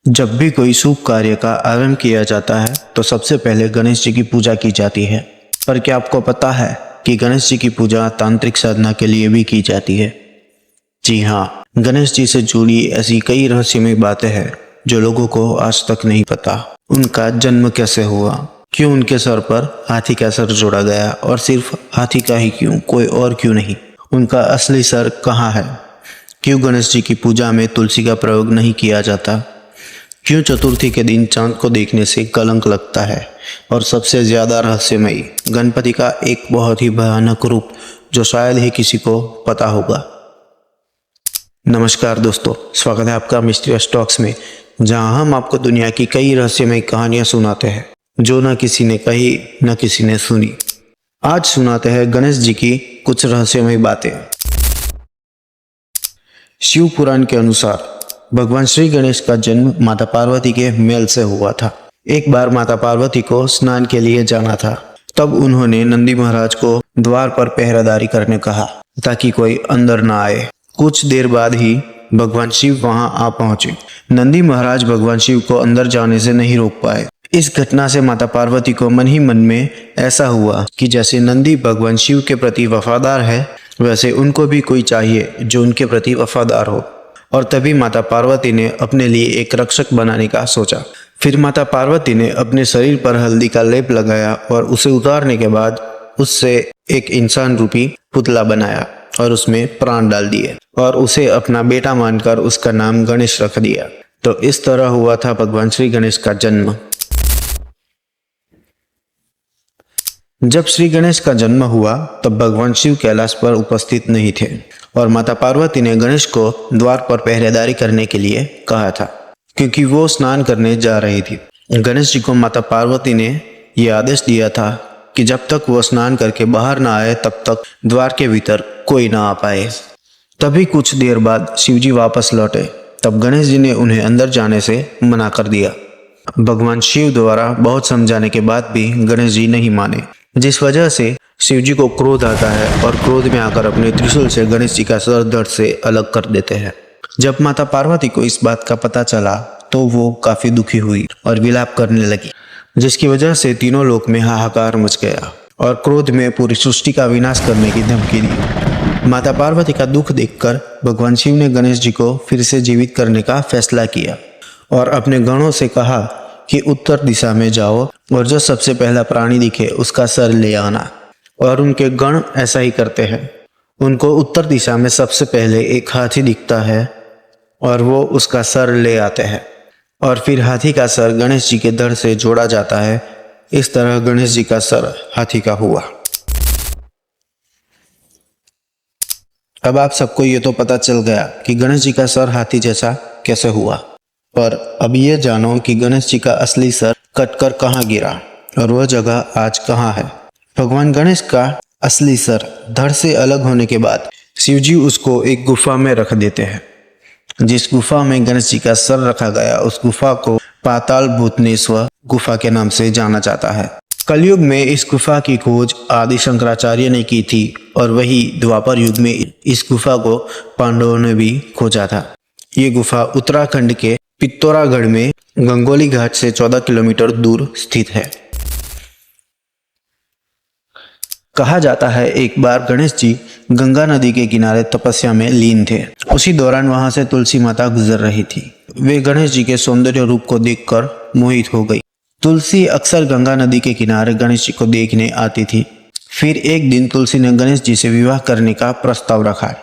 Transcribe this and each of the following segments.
जब भी कोई शुभ कार्य का आरंभ किया जाता है तो सबसे पहले गणेश जी की पूजा की जाती है। पर क्या आपको पता है कि गणेश जी की पूजा तांत्रिक साधना के लिए भी की जाती है? जी हाँ, गणेश जी से जुड़ी ऐसी कई रहस्यमय बातें हैं जो लोगों को आज तक नहीं पता। उनका जन्म कैसे हुआ, क्यों उनके सर पर हाथी का सर जोड़ा गया और सिर्फ हाथी का ही क्यों, कोई और क्यों नहीं, उनका असली सर कहाँ है, क्यों गणेश जी की पूजा में तुलसी का प्रयोग नहीं किया जाता, क्यों चतुर्थी के दिन चांद को देखने से कलंक लगता है, और सबसे ज्यादा रहस्यमयी गणपति का एक बहुत ही भयानक रूप जो शायद ही किसी को पता होगा। नमस्कार दोस्तों, स्वागत है आपका मिस्टीरियस टॉक्स में, जहां हम आपको दुनिया की कई रहस्यमय कहानियां सुनाते हैं जो न किसी ने कही न किसी ने सुनी। आज सुनाते हैं गणेश जी की कुछ रहस्यमय बातें। शिव पुराण के अनुसार भगवान श्री गणेश का जन्म माता पार्वती के मेल से हुआ था। एक बार माता पार्वती को स्नान के लिए जाना था, तब उन्होंने नंदी महाराज को द्वार पर पहरेदारी करने कहा ताकि कोई अंदर ना आए। कुछ देर बाद ही भगवान शिव वहां आ पहुंचे। नंदी महाराज भगवान शिव को अंदर जाने से नहीं रोक पाए। इस घटना से माता पार्वती को मन ही मन में ऐसा हुआ कि जैसे नंदी भगवान शिव के प्रति वफादार है, वैसे उनको भी कोई चाहिए जो उनके प्रति वफादार हो। और तभी माता पार्वती ने अपने लिए एक रक्षक बनाने का सोचा। फिर माता पार्वती ने अपने शरीर पर हल्दी का लेप लगाया और उसे उतारने के बाद उससे एक इंसान रूपी पुतला बनाया और उसमें प्राण डाल दिए और उसे अपना बेटा मानकर उसका नाम गणेश रख दिया। तो इस तरह हुआ था भगवान श्री गणेश का जन्म। जब श्री गणेश का जन्म हुआ तब भगवान शिव कैलाश पर उपस्थित नहीं थे और माता पार्वती ने गणेश को द्वार पर पहरेदारी करने के लिए कहा था, क्योंकि वो स्नान करने जा रही थी। गणेश जी को माता पार्वती ने यह आदेश दिया था कि जब तक वो स्नान करके बाहर ना आए तब तक द्वार के भीतर कोई ना आ पाए। तभी कुछ देर बाद शिव जी वापस लौटे, तब गणेश जी ने उन्हें अंदर जाने से मना कर दिया। भगवान शिव द्वारा बहुत समझाने के बाद भी गणेश जी नहीं माने, जिस वजह से शिव जी को क्रोध आता है और क्रोध में आकर अपने त्रिशूल से गणेश जी का सर धड़ से अलग कर देते हैं। जब माता पार्वती को इस बात का पता चला तो वो काफी दुखी हुई और विलाप करने लगी, जिसकी वजह से तीनों लोक में हाहाकार मच गया और क्रोध में पूरी सृष्टि का विनाश करने की धमकी दी। माता पार्वती का दुख देखकर भगवान शिव ने गणेश जी को फिर से जीवित करने का फैसला किया और अपने गणों से कहा कि उत्तर दिशा में जाओ और जो सबसे पहला प्राणी दिखे उसका सर ले आना। और उनके गण ऐसा ही करते हैं। उनको उत्तर दिशा में सबसे पहले एक हाथी दिखता है और वो उसका सर ले आते हैं और फिर हाथी का सर गणेश जी के धड़ से जोड़ा जाता है। इस तरह गणेश जी का सर हाथी का हुआ। अब आप सबको ये तो पता चल गया कि गणेश जी का सर हाथी जैसा कैसे हुआ, पर अब ये जानो कि गणेश जी का असली सर कटकर कहाँ गिरा और वह जगह आज कहाँ है। भगवान गणेश का असली सर धड़ से अलग होने के बाद शिव जी उसको एक गुफा में रख देते हैं। जिस गुफा में गणेश जी का सर रखा गया उस गुफा को पाताल भूतनेश्वर गुफा के नाम से जाना जाता है। कलयुग में इस गुफा की खोज आदि शंकराचार्य ने की थी और वही द्वापर युग में इस गुफा को पांडवों ने भी खोजा था। ये गुफा उत्तराखंड के पित्तौरागढ़ में गंगोली घाट से 14 किलोमीटर दूर स्थित है। कहा जाता है एक बार गणेश जी गंगा नदी के किनारे तपस्या में लीन थे। उसी दौरान वहां से तुलसी माता गुजर रही थी। वे गणेश जी के सौंदर्य रूप को देखकर मोहित हो गई। तुलसी अक्सर गंगा नदी के किनारे गणेश जी को देखने आती थी। फिर एक दिन तुलसी ने गणेश जी से विवाह करने का प्रस्ताव रखा,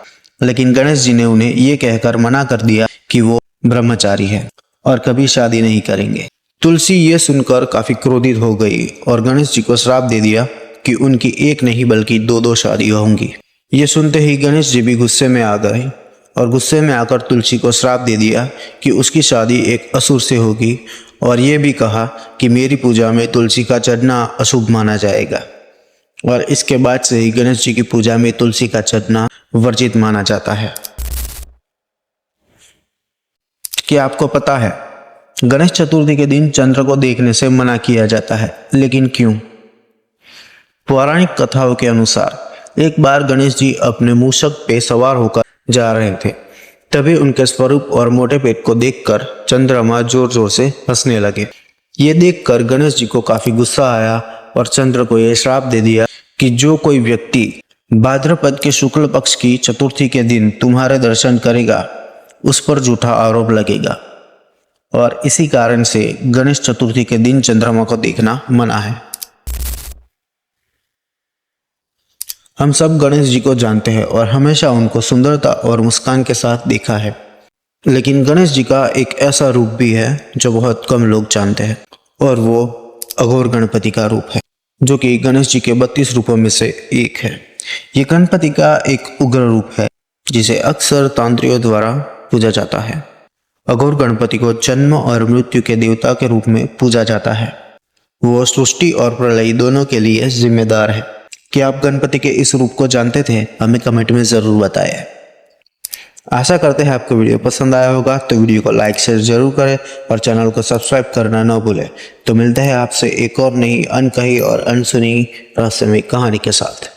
लेकिन गणेश जी ने उन्हें ये कहकर मना कर दिया कि वो ब्रह्मचारी है और कभी शादी नहीं करेंगे। तुलसी ये सुनकर काफी क्रोधित हो गई और गणेश जी को श्राप दे दिया कि उनकी एक नहीं बल्कि दो शादी होंगी। ये सुनते ही गणेश जी भी गुस्से में आ गए और गुस्से में आकर तुलसी को श्राप दे दिया कि उसकी शादी एक असुर से होगी और ये भी कहा कि मेरी पूजा में तुलसी का चढ़ना अशुभ माना जाएगा और इसके बाद से ही गणेश जी की पूजा में तुलसी का चढ़ना वर्जित माना जाता है। क्या आपको पता है गणेश चतुर्थी के दिन चंद्र को देखने से मना किया जाता है, लेकिन क्यों? पौराणिक कथाओं के अनुसार एक बार गणेश जी अपने मूषक पे सवार होकर जा रहे थे, तभी उनके स्वरूप और मोटे पेट को देखकर चंद्रमा जोर जोर से हंसने लगे। ये देखकर गणेश जी को काफी गुस्सा आया और चंद्र को यह श्राप दे दिया कि जो कोई व्यक्ति भाद्रपद के शुक्ल पक्ष की चतुर्थी के दिन तुम्हारे दर्शन करेगा उस पर झूठा आरोप लगेगा, और इसी कारण से गणेश चतुर्थी के दिन चंद्रमा को देखना मना है। हम सब गणेश जी को जानते हैं और हमेशा उनको सुंदरता और मुस्कान के साथ देखा है, लेकिन गणेश जी का एक ऐसा रूप भी है जो बहुत कम लोग जानते हैं, और वो अघोर गणपति का रूप है, जो कि गणेश जी के 32 रूपों में से एक है। ये गणपति का एक उग्र रूप है जिसे अक्सर तांत्रिकों द्वारा पूजा जाता है। अघोर गणपति को जन्म और मृत्यु के देवता के रूप में पूजा जाता है। वो सृष्टि और प्रलय दोनों के लिए जिम्मेदार है। क्या आप गणपति के इस रूप को जानते थे? हमें कमेंट में जरूर बताएं। आशा करते हैं आपको वीडियो पसंद आया होगा, तो वीडियो को लाइक शेयर जरूर करें और चैनल को सब्सक्राइब करना न भूलें। तो मिलते हैं आपसे एक और नई अनकही और अनसुनी रहस्यमय कहानी के साथ।